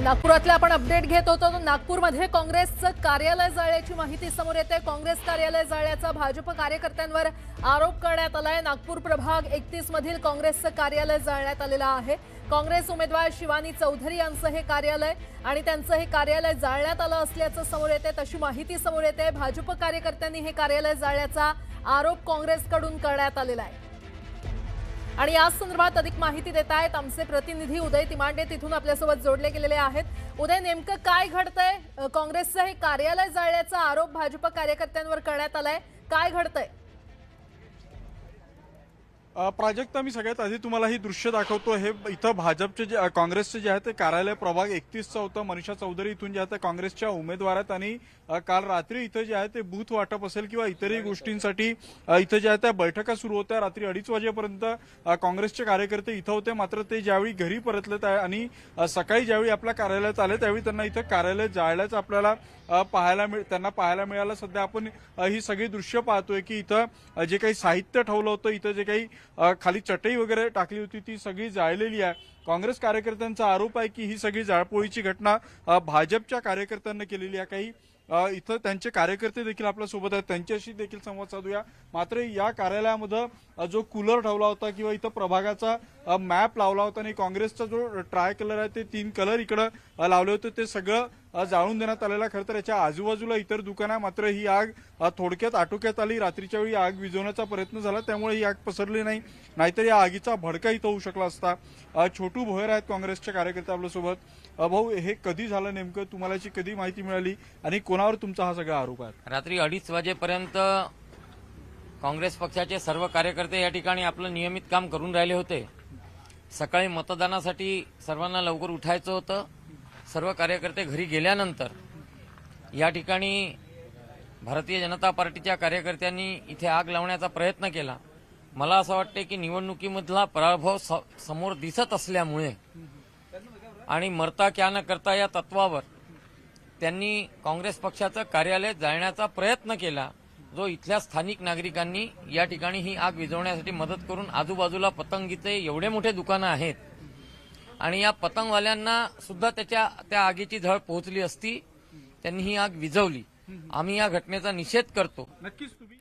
नागपुरातले आपण अपडेट घेत होतो. नागपूरमध्ये काँग्रेसचं कार्यालय जाळल्याची माहिती समोर येते. काँग्रेस कार्यालय जाळल्याचा भाजप कार्यकर्त्यांवर आरोप करण्यात आलाय. नागपूर प्रभाग 31 मधील काँग्रेसचं कार्यालय जाळण्यात आलेलं आहे. काँग्रेस उमेदवार शिवानी चौधरी यांचं हे कार्यालय आणि त्यांचं हे कार्यालय जाळण्यात आलं असल्याचं समोर येते. तशी माहिती समोर येते. भाजप कार्यकर्त्यांनी हे कार्यालय जाळल्याचा आरोप काँग्रेसकडून करण्यात आलेला आहे. आणि या संदर्भात अधिक माहिती देत आहेत आमचे प्रतिनिधी उदय तिमांडे. तिथून आपल्यासोबत जोडले गेलेले आहेत. उदय, नेमकं काय घडतंय? काँग्रेसचं हे कार्यालय जाळल्याचा आरोप भाजप कार्यकर्त्यांवर करण्यात आलाय. काय घडतंय? प्राजक्ता, मी सगळ्यात आधी तुम्हाला ही दृश्य दाखवतो. हे इथं भाजपचे जे काँग्रेसचे जे आहे ते कार्यालय प्रभाग 31चं होतं. मनीषा चौधरी इथून जे आहे ते काँग्रेसच्या उमेदवार आहेत आणि काल रात्री इथं जे आहे ते बूथ वाटप असेल किंवा इतरही गोष्टींसाठी इथं जे आहे त्या बैठका सुरू होत्या. रात्री 2:30 वाजेपर्यंत काँग्रेसचे कार्यकर्ते इथं होते. मात्र ते ज्यावेळी घरी परतलेत आणि सकाळी ज्यावेळी आपल्या कार्यालयात आले त्यावेळी त्यांना इथं कार्यालय जाळल्याचं आपल्याला त्यांना पाहायला मिळालं. सध्या आपण ही सगळी दृश्य पाहतोय की इथं जे काही साहित्य ठेवलं होतं, इथं जे काही खाली चटई वगैरे टाकली होती ती सगळी जाळलेली आहे. काँग्रेस कार्यकर्त्यांचा आरोप आहे की ही सगळी जाळपोळीची घटना भाजपच्या कार्यकर्त्यांनी केलेली आहे. काही इथं त्यांचे कार्यकर्ते देखील आपल्या सोबत आहेत, त्यांच्याशी देखील संवाद साधूया. मात्र या कार्यालयामध्ये जो कूलर ठेवला होता किंवा इथं प्रभागाचा मॅप लावला होता आणि काँग्रेसचा जो ट्राय कलर आहे ते 3 कलर इकडं लावले होते ते सगळं जाळून देण्यात आलेलं. खरं तर याच्या आजूबाजूला इतर दुकानं, मात्र ही आग थोडक्यात आटोक्यात आली. रात्रीच्या वेळी आग विझवण्याचा प्रयत्न झाला त्यामुळे ही आग पसरली नाही, नाहीतर या आगीचा भडका इथं होऊ शकला असता. छोटू भोयर आहेत काँग्रेसच्या कार्यकर्ते आपल्यासोबत. भाऊ, हे कधी झालं नेमकं? तुम्हाला याची कधी माहिती मिळाली आणि कोणावर तुमचा हा सगळा आरोप आहे? रात्री 2:30 वाजेपर्यंत काँग्रेस पक्षाचे सर्व कार्यकर्ते या ठिकाणी आपलं नियमित काम करून राहिले होते. सकाळी मतदानासाठी सर्वांना लवकर उठायचं होतं. सर्व कार्यकर्ते घरी गेल्यानंतर या ठिकाणी भारतीय जनता पार्टीच्या कार्यकर्त्यांनी इथे आग लावण्याचा प्रयत्न केला. मला असं वाटते की निवडणुकीमधला पराभव समोर दिसत असल्यामुळे आणि मरता क्या न करता या तत्वावर त्यांनी काँग्रेस पक्षाचं कार्यालय जाळण्याचा प्रयत्न केला, जो इथल्या स्थानिक नागरिकांनी या ठिकाणी ही आग विझवण्यासाठी मदत करून आजूबाजूला पतंगीचे एवढे मोठे दुकानं आहेत आणि या पतंगवाल्यांना सुद्धा त्या आगीची झळ पोहोचली असती. त्यांनी ही आग विझवली. आम्ही या घटनेचा निषेध करतो. नक्कीच तुम्ही